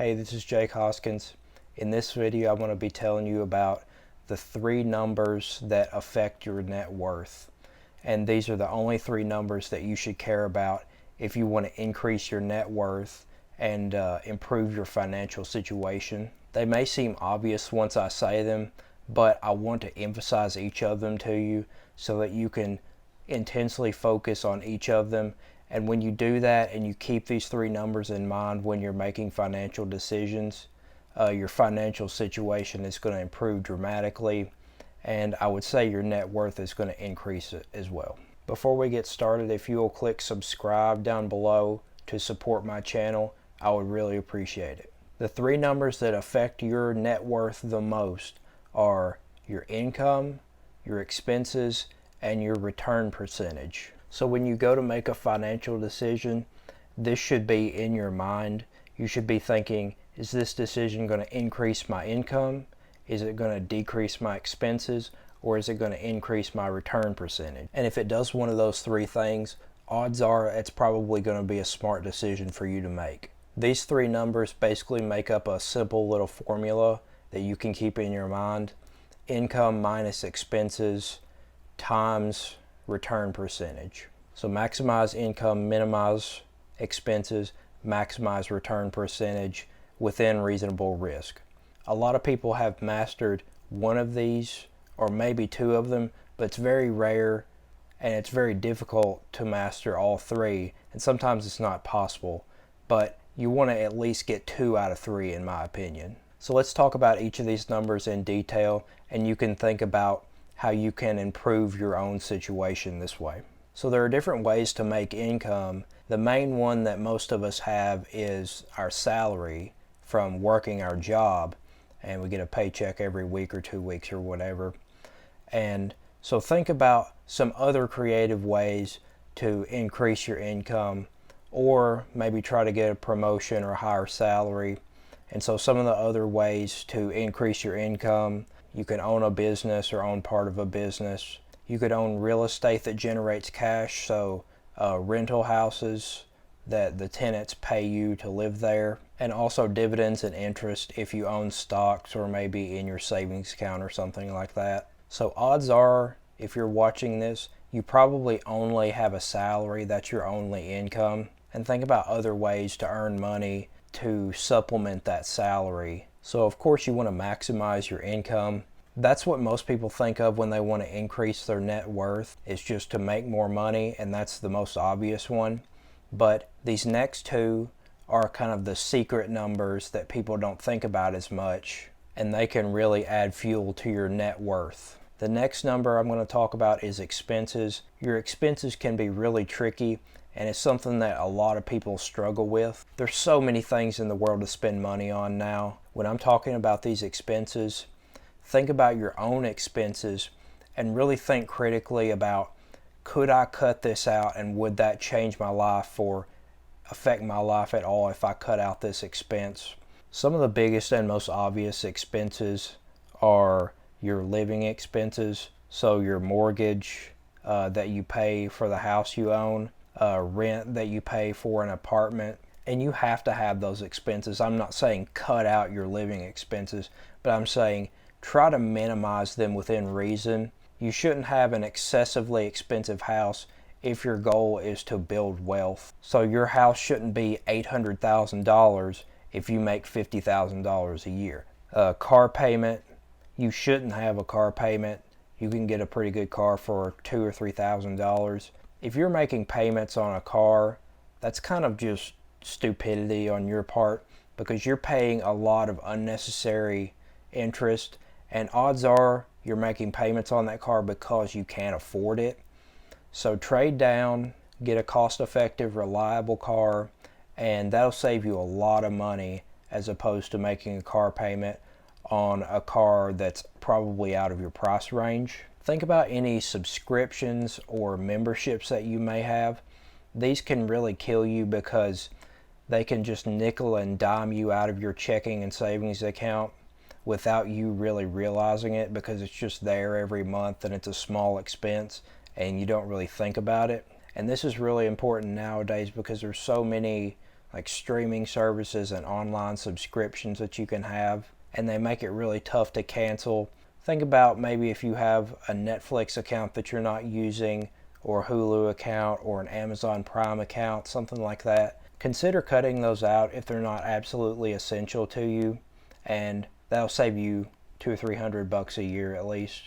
Hey, this is Jake Hoskins. In this video, I'm going to be telling you about the three numbers that affect your net worth. And these are the only three numbers that you should care about if you want to increase your net worth and improve your financial situation. They may seem obvious once I say them, but I want to emphasize each of them to you so that you can intensely focus on each of them. And when you do that and you keep these three numbers in mind when you're making financial decisions, your financial situation is going to improve dramatically, and I would say your net worth is going to increase as well. Before we get started, if you will click subscribe down below to support my channel, I would really appreciate it. The three numbers that affect your net worth the most are your income, your expenses, and your return percentage. So when you go to make a financial decision, this should be in your mind. You should be thinking, is this decision going to increase my income? Is it going to decrease my expenses? Or is it going to increase my return percentage? And if it does one of those three things, odds are it's probably going to be a smart decision for you to make. These three numbers basically make up a simple little formula that you can keep in your mind. Income minus expenses times return percentage. So maximize income, minimize expenses, maximize return percentage within reasonable risk. A lot of people have mastered one of these or maybe two of them, but it's very rare and it's very difficult to master all three, and sometimes it's not possible, but you want to at least get 2 out of 3 in my opinion. So let's talk about each of these numbers in detail, and you can think about how you can improve your own situation this way. So there are different ways to make income. The main one that most of us have is our salary from working our job, and we get a paycheck every week or 2 weeks or whatever. And so think about some other creative ways to increase your income, or maybe try to get a promotion or a higher salary. And so some of the other ways to increase your income: you can own a business or own part of a business. You could own real estate that generates cash, so rental houses that the tenants pay you to live there, and also dividends and interest if you own stocks or maybe in your savings account or something like that. So odds are, if you're watching this, you probably only have a salary. That's your only income. And think about other ways to earn money to supplement that salary. So of course you want to maximize your income. That's what most people think of when they want to increase their net worth, is just to make more money, and that's the most obvious one. But these next two are kind of the secret numbers that people don't think about as much, and they can really add fuel to your net worth. The next number I'm going to talk about is expenses. Your expenses can be really tricky, and it's something that a lot of people struggle with. There's so many things in the world to spend money on now. When I'm talking about these expenses, think about your own expenses and really think critically about, could I cut this out, and would that change my life or affect my life at all if I cut out this expense? Some of the biggest and most obvious expenses are your living expenses, so your mortgage that you pay for the house you own, rent that you pay for an apartment, and you have to have those expenses. I'm not saying cut out your living expenses, but I'm saying try to minimize them within reason. You shouldn't have an excessively expensive house if your goal is to build wealth. So your house shouldn't be $800,000 if you make $50,000 a year. Car payment, you shouldn't have a car payment. You can get a pretty good car for $2,000 or $3,000. If you're making payments on a car, that's kind of just stupidity on your part, because you're paying a lot of unnecessary interest, and odds are you're making payments on that car because you can't afford it. So trade down, get a cost-effective, reliable car, and that'll save you a lot of money as opposed to making a car payment on a car that's probably out of your price range. Think about any subscriptions or memberships that you may have. These can really kill you because they can just nickel and dime you out of your checking and savings account without you really realizing it, because it's just there every month and it's a small expense and you don't really think about it. And this is really important nowadays because there's so many like streaming services and online subscriptions that you can have, and they make it really tough to cancel. Think about maybe if you have a Netflix account that you're not using, or a Hulu account, or an Amazon Prime account, something like that. Consider cutting those out if they're not absolutely essential to you, and that'll save you $200 or $300 a year at least.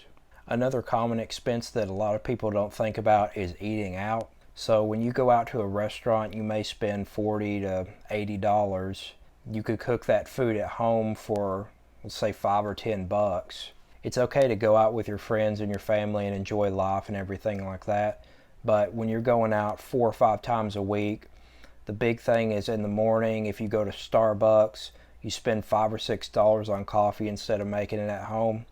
Another common expense that a lot of people don't think about is eating out. So when you go out to a restaurant, you may spend $40 to $80. You could cook that food at home for, let's say, $5 or $10. It's okay to go out with your friends and your family and enjoy life and everything like that. But when you're going out 4 or 5 times a week, the big thing is in the morning, if you go to Starbucks, you spend $5 or $6 on coffee instead of making it at home.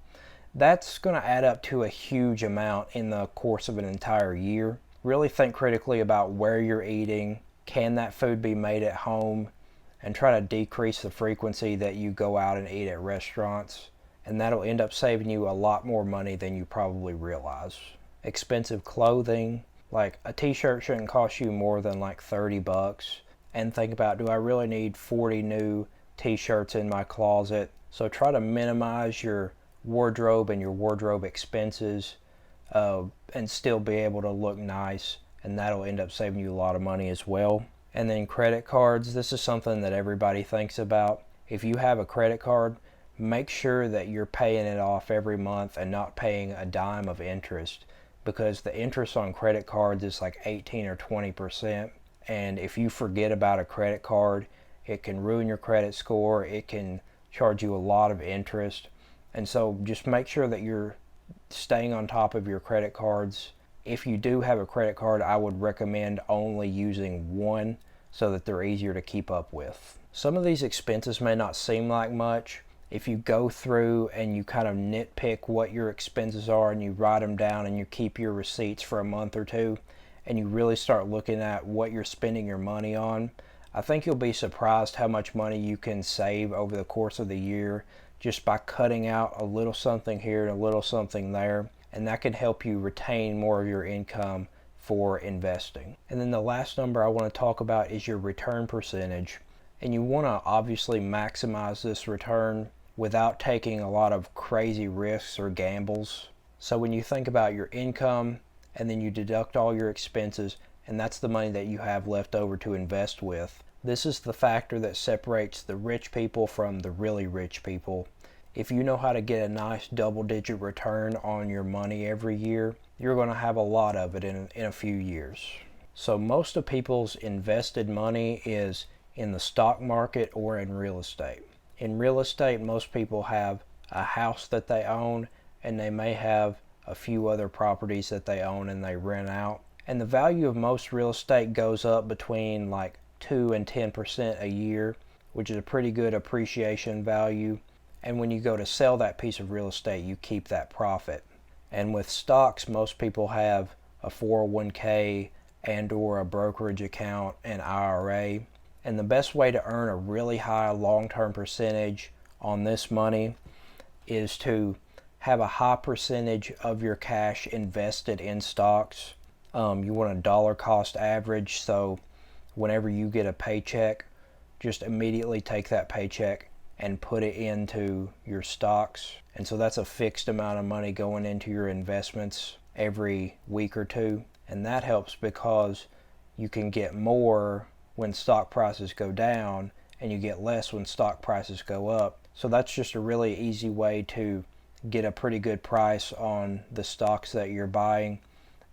That's going to add up to a huge amount in the course of an entire year. Really think critically about where you're eating. Can that food be made at home? And try to decrease the frequency that you go out and eat at restaurants. And that'll end up saving you a lot more money than you probably realize. Expensive clothing, like a t-shirt shouldn't cost you more than like $30. And think about, do I really need 40 new t-shirts in my closet? So try to minimize your wardrobe and your wardrobe expenses, and still be able to look nice, and that'll end up saving you a lot of money as well. And then credit cards, this is something that everybody thinks about. If you have a credit card, make sure that you're paying it off every month and not paying a dime of interest, because the interest on credit cards is like 18 or 20%, and if you forget about a credit card, it can ruin your credit score. It can charge you a lot of interest. And so just make sure that you're staying on top of your credit cards. If you do have a credit card, I would recommend only using one so that they're easier to keep up with. Some of these expenses may not seem like much. If you go through and you kind of nitpick what your expenses are and you write them down and you keep your receipts for a month or two and you really start looking at what you're spending your money on, I think you'll be surprised how much money you can save over the course of the year just by cutting out a little something here and a little something there, and that can help you retain more of your income for investing. And then the last number I want to talk about is your return percentage. And you want to obviously maximize this return without taking a lot of crazy risks or gambles. So when you think about your income and then you deduct all your expenses, and that's the money that you have left over to invest with, this is the factor that separates the rich people from the really rich people. If you know how to get a nice double-digit return on your money every year, you're going to have a lot of it in a few years. So most of people's invested money is in the stock market or in real estate. In real estate, most people have a house that they own, and they may have a few other properties that they own and they rent out. And the value of most real estate goes up between like 2 and 10% a year, which is a pretty good appreciation value. And when you go to sell that piece of real estate, you keep that profit. And with stocks, most people have a 401k and or a brokerage account, an IRA. And the best way to earn a really high long-term percentage on this money is to have a high percentage of your cash invested in stocks. You want a dollar cost average, so whenever you get a paycheck, just immediately take that paycheck and put it into your stocks. And so that's a fixed amount of money going into your investments every week or two. And that helps because you can get more when stock prices go down and you get less when stock prices go up. So that's just a really easy way to get a pretty good price on the stocks that you're buying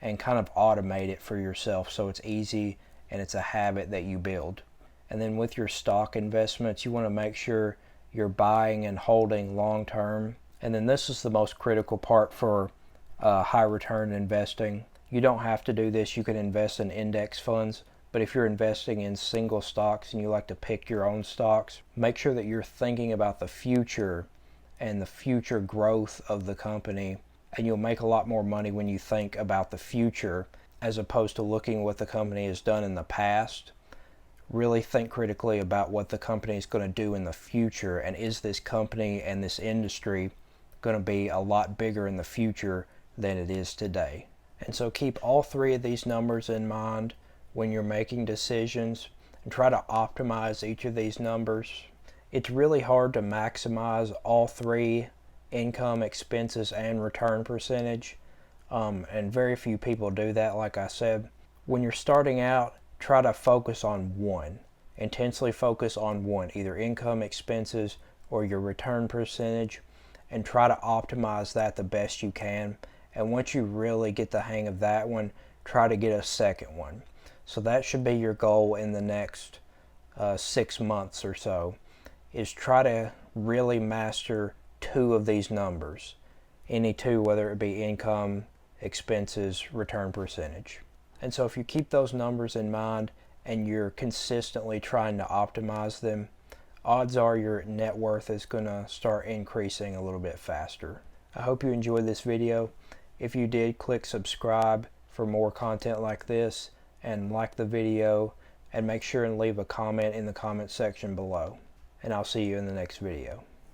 and kind of automate it for yourself so it's easy and it's a habit that you build. And then with your stock investments, you want to make sure you're buying and holding long term. And then this is the most critical part for high return investing. You don't have to do this. You can invest in index funds. But if you're investing in single stocks and you like to pick your own stocks, make sure that you're thinking about the future and the future growth of the company. And you'll make a lot more money when you think about the future as opposed to looking what the company has done in the past. Really think critically about what the company is going to do in the future, and is this company and this industry going to be a lot bigger in the future than it is today. And so keep all three of these numbers in mind when you're making decisions. and try to optimize each of these numbers. It's really hard to maximize all three: income, expenses, and return percentage. And very few people do that, like I said. When you're starting out, try to focus on one. Intensely focus on one, either income, expenses, or your return percentage, and try to optimize that the best you can. And once you really get the hang of that one, try to get a second one. So that should be your goal in the next 6 months or so, is try to really master two of these numbers. Any two, whether it be income, expenses, return percentage. And so if you keep those numbers in mind and you're consistently trying to optimize them, odds are your net worth is going to start increasing a little bit faster. I hope you enjoyed this video. If you did, click subscribe for more content like this, and like the video, and make sure and leave a comment in the comment section below. And I'll see you in the next video.